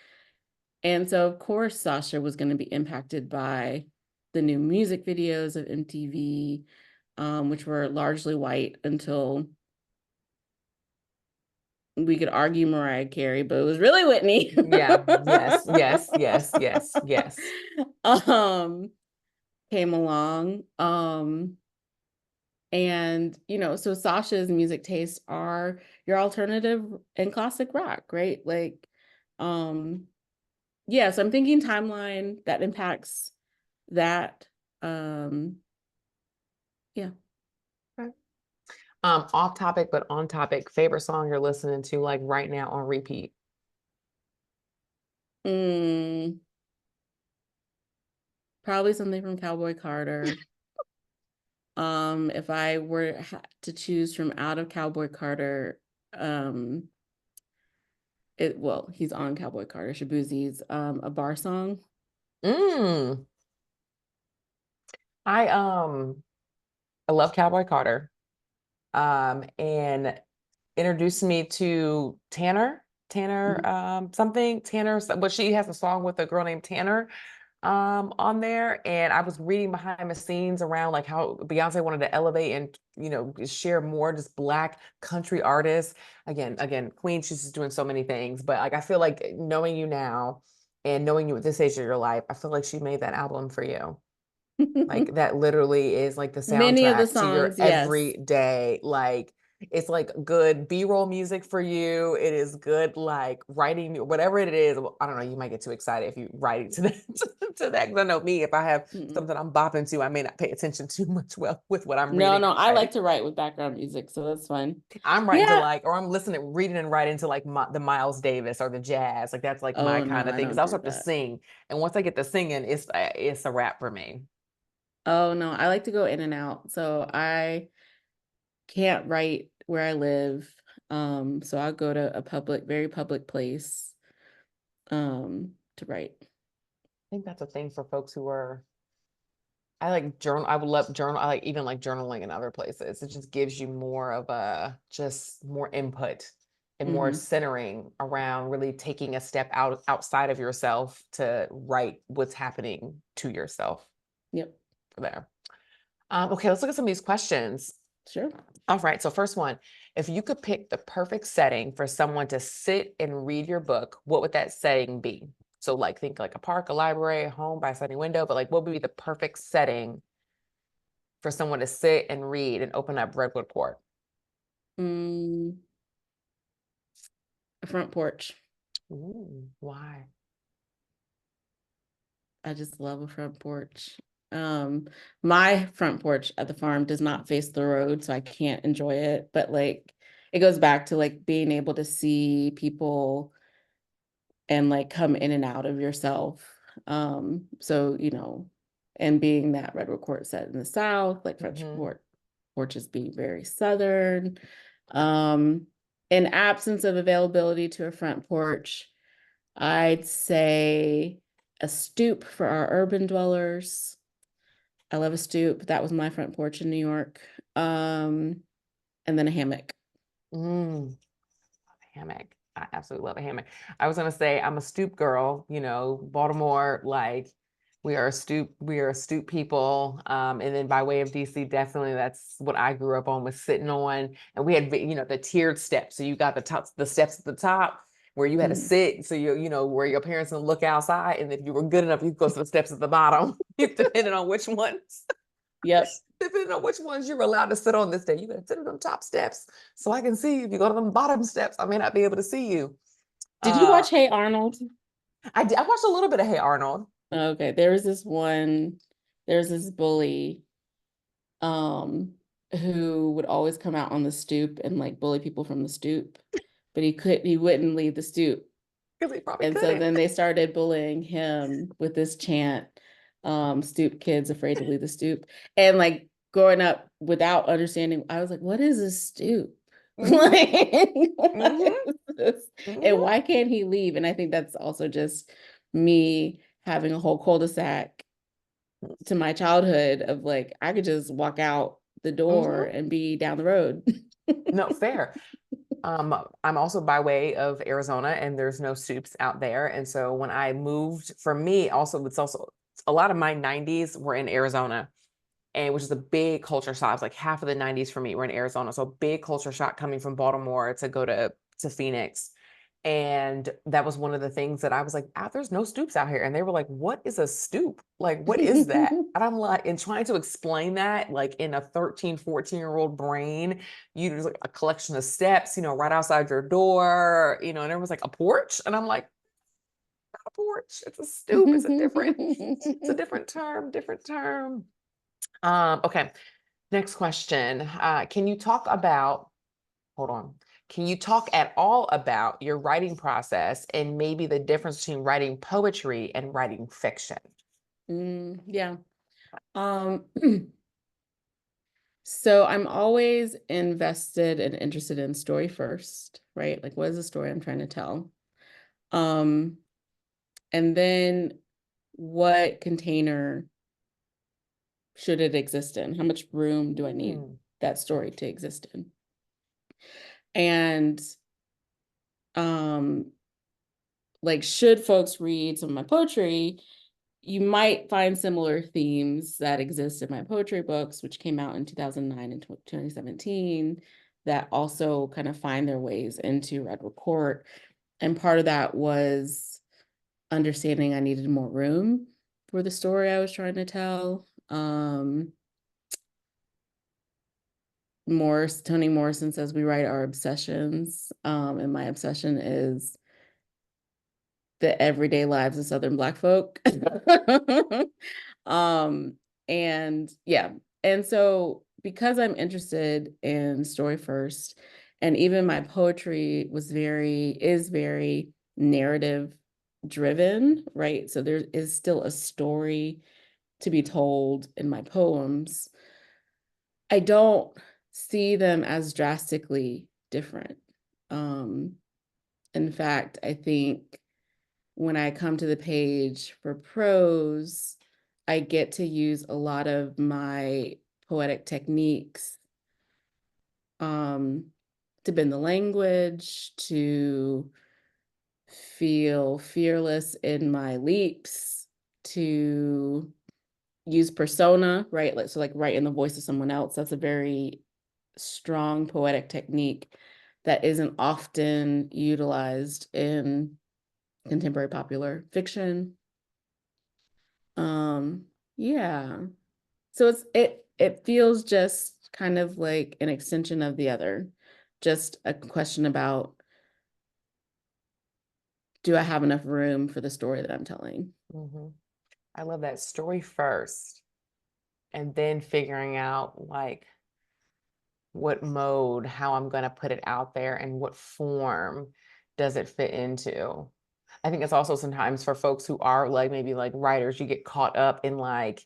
[SPEAKER 3] And so of course Sasha was going to be impacted by the new music videos of MTV, which were largely white until we could argue Mariah Carey, but it was really Whitney.
[SPEAKER 2] Yeah. Yes.
[SPEAKER 3] Came along. And so Sasha's music tastes are your alternative and classic rock, right? Like, yeah, so I'm thinking timeline that impacts that. Yeah.
[SPEAKER 2] Okay. Off topic, but on topic, favorite song you're listening to like right now on repeat?
[SPEAKER 3] Probably something from Cowboy Carter. If I were to choose from out of Cowboy Carter, he's on Cowboy Carter, Shabuzi's A Bar Song.
[SPEAKER 2] I love Cowboy Carter. And introduced me to Tanner, but she has a song with a girl named Tanner on there. And I was reading behind the scenes around like how Beyonce wanted to elevate and share more just Black country artists. Again, Queen, she's just doing so many things. But like I feel like knowing you now and knowing you at this age of your life, I feel like she made that album for you. Like that literally is like the
[SPEAKER 3] Many of the
[SPEAKER 2] soundtrack to your
[SPEAKER 3] songs, yes.
[SPEAKER 2] everyday. Like it's like good B-roll music for you. It is good like writing, whatever it is. I don't know. You might get too excited if you writing to that to that. Because I know me, if I have something I'm bopping to, I may not pay attention too much with what I'm reading.
[SPEAKER 3] No, I like to write with background music, so that's fine.
[SPEAKER 2] I'm writing to like, or I'm reading and writing to like the Miles Davis or the jazz. Like that's like my kind of thing. Because I'll start to sing, and once I get to singing, it's a wrap for me.
[SPEAKER 3] Oh no, I like to go in and out. So I can't write where I live. So I'll go to a very public place to write.
[SPEAKER 2] I think that's a thing for folks who are I like journal. I would love journal. I like even like journaling in other places. It just gives you more of just more input and more centering around really taking a step outside of yourself to write what's happening to yourself.
[SPEAKER 3] Yep.
[SPEAKER 2] There. Okay, let's look at some of these questions.
[SPEAKER 3] Sure.
[SPEAKER 2] All right. So first one, if you could pick the perfect setting for someone to sit and read your book, what would that setting be? So like think like a park, a library, a home by a sunny window, but like what would be the perfect setting for someone to sit and read and open up Redwood Court?
[SPEAKER 3] A front porch.
[SPEAKER 2] Ooh, why?
[SPEAKER 3] I just love a front porch. My front porch at the farm does not face the road, so I can't enjoy it. But like it goes back to like being able to see people and like come in and out of yourself. So, you know, and being that Redwood Court set in the South, like French Court porches being very Southern, in absence of availability to a front porch, I'd say a stoop for our urban dwellers. I love a stoop. That was my front porch in New York. And then a hammock.
[SPEAKER 2] Hammock. I absolutely love a hammock. I was gonna say I'm a stoop girl, you know, Baltimore, like we are a stoop people. And then by way of DC, definitely that's what I grew up on, was sitting on. And we had, you know, the tiered steps. So you got the steps at the top where you had to sit. So you know, where your parents would look outside. And if you were good enough, you could go to the steps at the bottom, depending on which ones.
[SPEAKER 3] Yep.
[SPEAKER 2] Depending on which ones you're allowed to sit on this day. You gotta sit on them top steps so I can see you. If you go to them bottom steps, I may not be able to see you.
[SPEAKER 3] Did you watch Hey Arnold?
[SPEAKER 2] I did. I watched a little bit of Hey Arnold.
[SPEAKER 3] Okay, there's this bully who would always come out on the stoop and like bully people from the stoop, but he wouldn't leave the stoop.
[SPEAKER 2] Because he probably
[SPEAKER 3] And
[SPEAKER 2] couldn't.
[SPEAKER 3] so then they started bullying him with this chant, stoop kids afraid to leave the stoop. And like growing up without understanding, I was like, what is a stoop? Like, what is this? And why can't he leave? And I think that's also just me having a whole cul-de-sac to my childhood of like, I could just walk out the door and be down the road.
[SPEAKER 2] No, fair. I'm also by way of Arizona, and there's no stoops out there. And so when I moved, for me, it's also a lot of my 90s were in Arizona, and which is a big culture shock. It's like half of the 90s for me were in Arizona. So big culture shock coming from Baltimore to go to Phoenix. And that was one of the things that I was like, there's no stoops out here. And they were like, what is a stoop? Like, what is that? And I'm like, and trying to explain that, like in a 13, 14-year-old brain, you just like a collection of steps, you know, right outside your door, you know, and there was like a porch. And I'm like, not a porch, it's a stoop. It's a different term. Okay. Next question. Can you talk about, hold on. Can you talk at all about your writing process and maybe the difference between writing poetry and writing fiction?
[SPEAKER 3] Yeah. So I'm always invested and interested in story first, right? Like, what is the story I'm trying to tell? And then what container should it exist in? How much room do I need that story to exist in? And like, should folks read some of my poetry, you might find similar themes that exist in my poetry books, which came out in 2009 and 2017, that also kind of find their ways into Redwood Court. And part of that was understanding I needed more room for the story I was trying to tell. Toni Morrison says we write our obsessions. And my obsession is the everyday lives of Southern Black folk. And yeah, and so because I'm interested in story first, and even my poetry is very narrative driven, right? So there is still a story to be told in my poems. I don't see them as drastically different. In fact, I think when I come to the page for prose, I get to use a lot of my poetic techniques to bend the language, to feel fearless in my leaps, to use persona, right? Like, so like write in the voice of someone else. That's a very strong poetic technique that isn't often utilized in contemporary popular fiction. Yeah. So it feels just kind of like an extension of the other. Just a question about, do I have enough room for the story that I'm telling?
[SPEAKER 2] I love that, story first, and then figuring out like what mode, how I'm going to put it out there, and what form does it fit into. I think it's also sometimes for folks who are like maybe like writers, you get caught up in like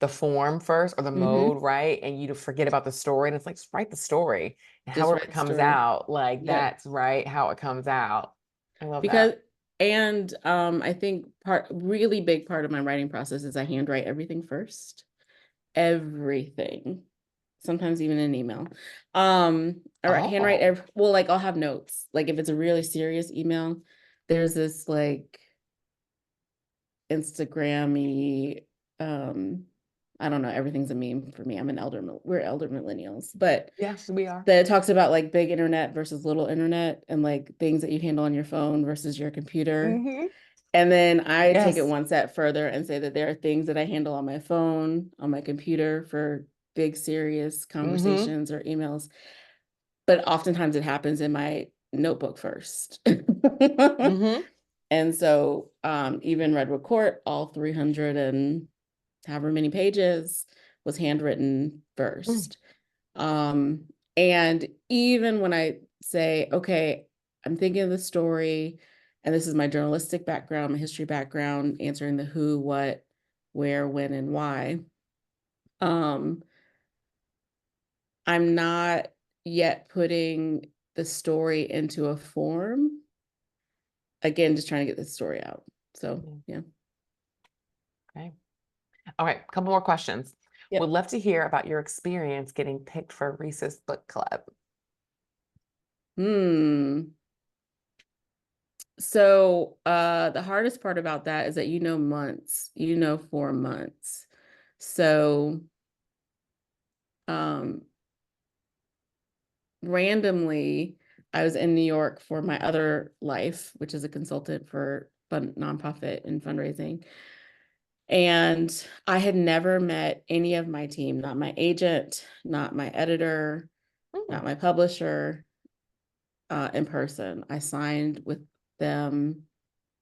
[SPEAKER 2] the form first or the mode, right? And you forget about the story. And it's like, just write the story. And
[SPEAKER 3] Just
[SPEAKER 2] however
[SPEAKER 3] write
[SPEAKER 2] it
[SPEAKER 3] the
[SPEAKER 2] comes
[SPEAKER 3] story.
[SPEAKER 2] out, like
[SPEAKER 3] Yeah.
[SPEAKER 2] that's right how it comes out. I love
[SPEAKER 3] Because,
[SPEAKER 2] that.
[SPEAKER 3] and I think really big part of my writing process is I handwrite everything first. Everything. Sometimes even an email. Or handwrite
[SPEAKER 2] Oh.
[SPEAKER 3] well, like I'll have notes. Like if it's a really serious email, there's this like Instagram-y, I don't know, everything's a meme for me. We're elder millennials, but
[SPEAKER 2] Yes, we are.
[SPEAKER 3] that talks about like big internet versus little internet and like things that you handle on your phone versus your computer.
[SPEAKER 2] Mm-hmm.
[SPEAKER 3] And then I take it
[SPEAKER 2] Yes.
[SPEAKER 3] one step further and say that there are things that I handle on my phone, on my computer for big, serious
[SPEAKER 2] Mm-hmm.
[SPEAKER 3] conversations or emails. But oftentimes it happens in my notebook first.
[SPEAKER 2] Mm-hmm.
[SPEAKER 3] And so even Redwood Court, all 300 and however many pages was handwritten first. And even when I say, okay, I'm thinking of the story, and this is my journalistic background, my history background, answering the who, what, where, when, and why. I'm not yet putting the story into a form. Again, just trying to get the story out. So, yeah.
[SPEAKER 2] Okay. All right, a couple more questions.
[SPEAKER 3] Yep.
[SPEAKER 2] Would love to hear about your experience getting picked for Reese's book club.
[SPEAKER 3] So the hardest part about that is that months, 4 months. So randomly, I was in New York for my other life, which is a consultant for nonprofit and fundraising. And I had never met any of my team, not my agent, not my editor, not my publisher, in person. I signed with them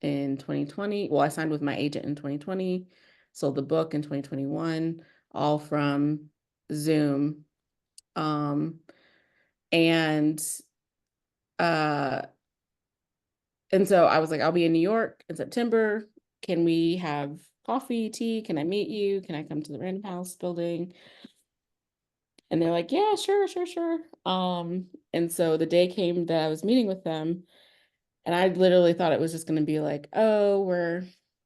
[SPEAKER 3] in 2020. Well, I signed with my agent in 2020, sold the book in 2021, all from Zoom. And so I was like, I'll be in New York in September. Can we have coffee, tea? Can I meet you? Can I come to the Random House building? And they're like, yeah, sure. And so the day came that I was meeting with them, and I literally thought it was just going to be like, oh, we're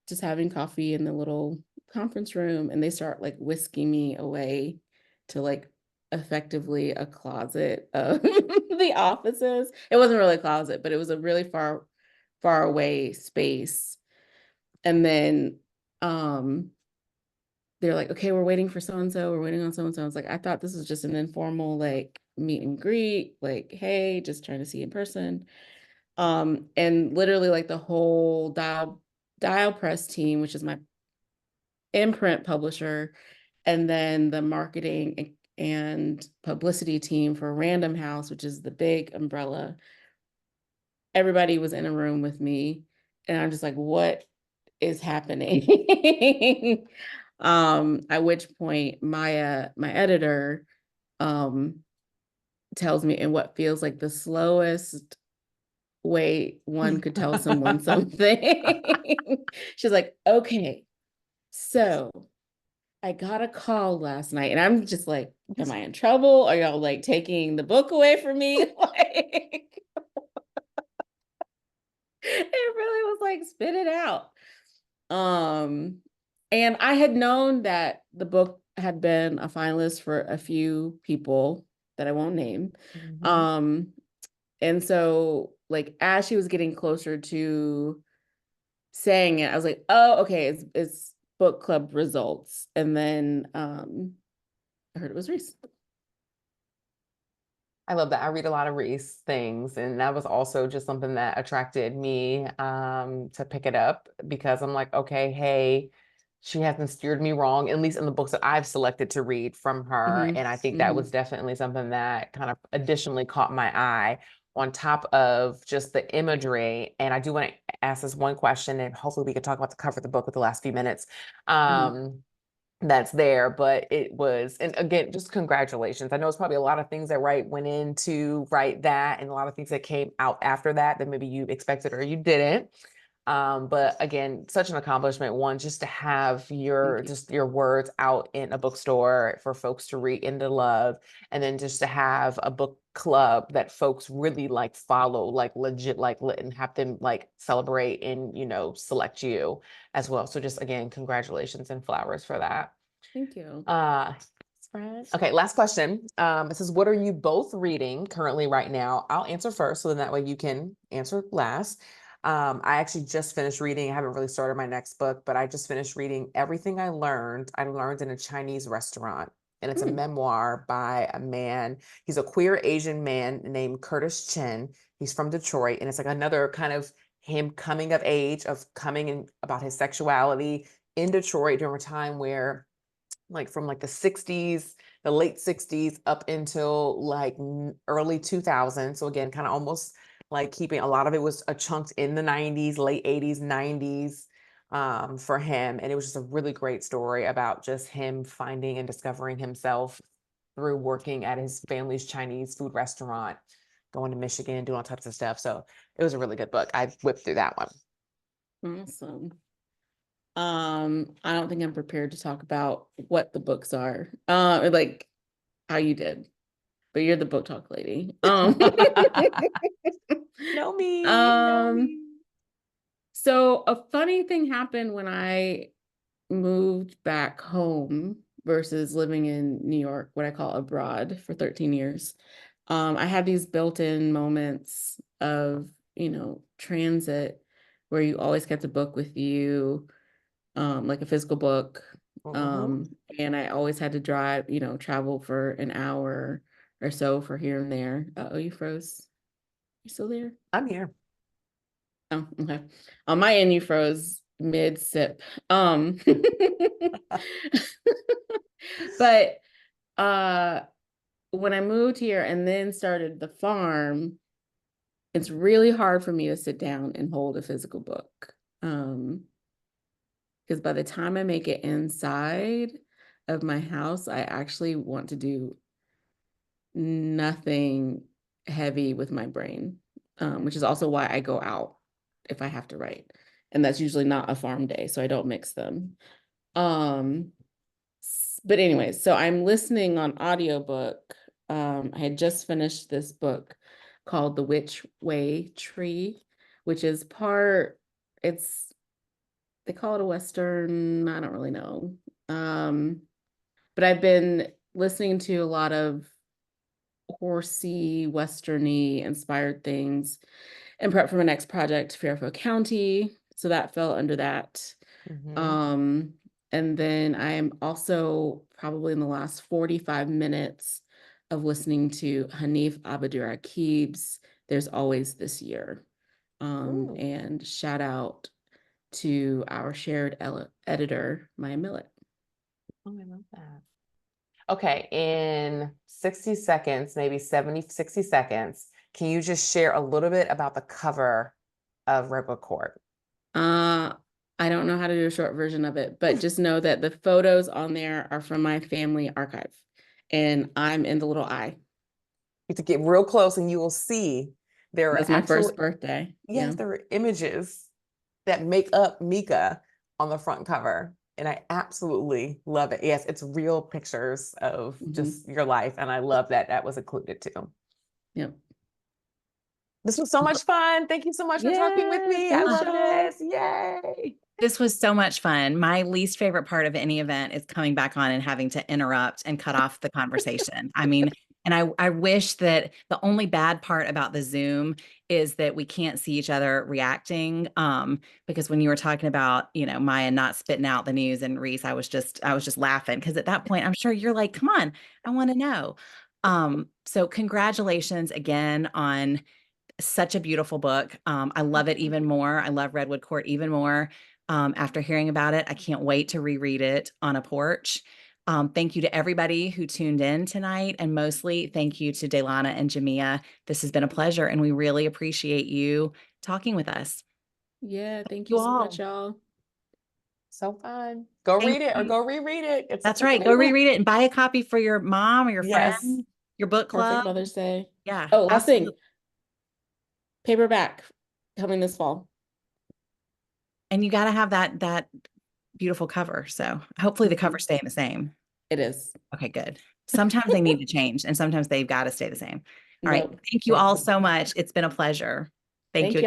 [SPEAKER 3] just having coffee in the little conference room. And they start like whisking me away to like effectively a closet of the offices. It wasn't really a closet, but it was a really far away space. And then they're like, okay, we're waiting for so-and-so, we're waiting on so-and-so. I was like, I thought this was just an informal like meet and greet, like, hey, just trying to see in person. And literally like the whole dial press team, which is my imprint publisher, and then the marketing and publicity team for Random House, which is the big umbrella. Everybody was in a room with me, and I'm just like, what is happening? At which point my editor tells me in what feels like the slowest way one could tell someone something. She's like, okay, so I got a call last night, and I'm just like, am I in trouble? Are y'all like taking the book away from me? Like, it really was like, spit it out. And I had known that the book had been a finalist for a few people that I won't name. And so like as she was getting closer to saying it, I was like, oh, okay, it's book club results. And then I heard it was Reese.
[SPEAKER 2] I love that. I read a lot of Reese things, and that was also just something that attracted me to pick it up because I'm like, okay, hey, she hasn't steered me wrong, at least in the books that I've selected to read from her. And I think that was definitely something that kind of additionally caught my eye on top of just the imagery. And I do want to ask this one question, and hopefully we can talk about the cover of the book with the last few minutes. That's there, but it was, and again, just congratulations. I know it's probably a lot of things that went into write that, and a lot of things that came out after that maybe you expected or you didn't. But again, such an accomplishment. One, just to have
[SPEAKER 3] you.
[SPEAKER 2] just your words out in a bookstore for folks to read into love, and then just to have a book club that folks really like follow, like legit, like and have them like celebrate and select you as well. So just again, congratulations and flowers for that.
[SPEAKER 3] Thank you.
[SPEAKER 2] Okay, last question. It says, what are you both reading currently right now? I'll answer first, so then that way you can answer last. I actually just finished reading. I haven't really started my next book, but I just finished reading Everything I Learned in a Chinese Restaurant. And it's a memoir by a man. He's a queer Asian man named Curtis Chin. He's from Detroit. And it's like another kind of him coming of age, of coming in about his sexuality in Detroit during a time where like from like the 60s, the late 60s up until like early 2000s. So again, kind of almost like keeping a lot of it was a chunked in the 90s, late 80s, 90s for him. And it was just a really great story about just him finding and discovering himself through working at his family's Chinese food restaurant, going to Michigan, doing all types of stuff. So it was a really good book. I whipped through that one.
[SPEAKER 3] Awesome. I don't think I'm prepared to talk about what the books are, or like how you did, but you're the book talk lady.
[SPEAKER 2] Know me, know me.
[SPEAKER 3] So a funny thing happened when I moved back home versus living in New York, what I call abroad, for 13 years. I had these built-in moments of, transit where you always kept a book with you, like a physical book. And I always had to drive, travel for an hour or so for here and there. Oh, you froze. You still there?
[SPEAKER 2] I'm here.
[SPEAKER 3] Oh, okay. On my end, you froze mid sip. But when I moved here and then started the farm, it's really hard for me to sit down and hold a physical book. Because by the time I make it inside of my house, I actually want to do nothing heavy with my brain, which is also why I go out if I have to write. And that's usually not a farm day, so I don't mix them. But anyway, so I'm listening on audiobook. I had just finished this book called The Which Way Tree, which is they call it a Western, I don't really know. But I've been listening to a lot of horsey, westerny inspired things and prep for my next project, Fairfield County. So that fell under that. And then I am also probably in the last 45 minutes of listening to Hanif Abdurraqib's There's Always This Year. And shout out to our shared editor, Maya Millett.
[SPEAKER 2] Oh, I love that. Okay, in 60 seconds, maybe 60 seconds, can you just share a little bit about the cover of Redwood Court?
[SPEAKER 3] I don't know how to do a short version of it, but just know that the photos on there are from my family archive, and I'm in the little eye.
[SPEAKER 2] You have to get real close and you will see there
[SPEAKER 3] That's
[SPEAKER 2] are
[SPEAKER 3] my first birthday.
[SPEAKER 2] Yes, there are images that make up Mika on the front cover. And I absolutely love it. Yes, it's real pictures of just your life. And I love that that was included too.
[SPEAKER 3] Yep.
[SPEAKER 2] This was so much fun. Thank you so much for talking with me. I love this. Yay.
[SPEAKER 1] This was so much fun. My least favorite part of any event is coming back on and having to interrupt and cut off the conversation. I mean, and I wish that the only bad part about the Zoom is that we can't see each other reacting. Because when you were talking about, Maya not spitting out the news and Reese, I was just laughing because at that point, I'm sure you're like, come on, I want to know. So congratulations again on such a beautiful book. I love it even more. I love Redwood Court even more. After hearing about it, I can't wait to reread it on a porch. Thank you to everybody who tuned in tonight, and mostly thank you to DéLana and Jemia. This has been a pleasure, and we really appreciate you talking with us.
[SPEAKER 3] Yeah, thank you so much, y'all.
[SPEAKER 2] So fun. Go read it or go reread it.
[SPEAKER 1] That's right. Go reread it and buy a copy for your mom or your friend, your book club.
[SPEAKER 3] Perfect Mother's Day.
[SPEAKER 1] Yeah.
[SPEAKER 3] Oh, last thing. Paperback coming this fall.
[SPEAKER 1] And you got to have that beautiful cover. So hopefully the cover's staying the same.
[SPEAKER 3] It is.
[SPEAKER 1] Okay, good. Sometimes they need to change and sometimes they've got to stay the same. All right.
[SPEAKER 3] Nope.
[SPEAKER 1] Thank you all so much. It's been a pleasure. Thank
[SPEAKER 3] Thank
[SPEAKER 1] you.
[SPEAKER 3] you.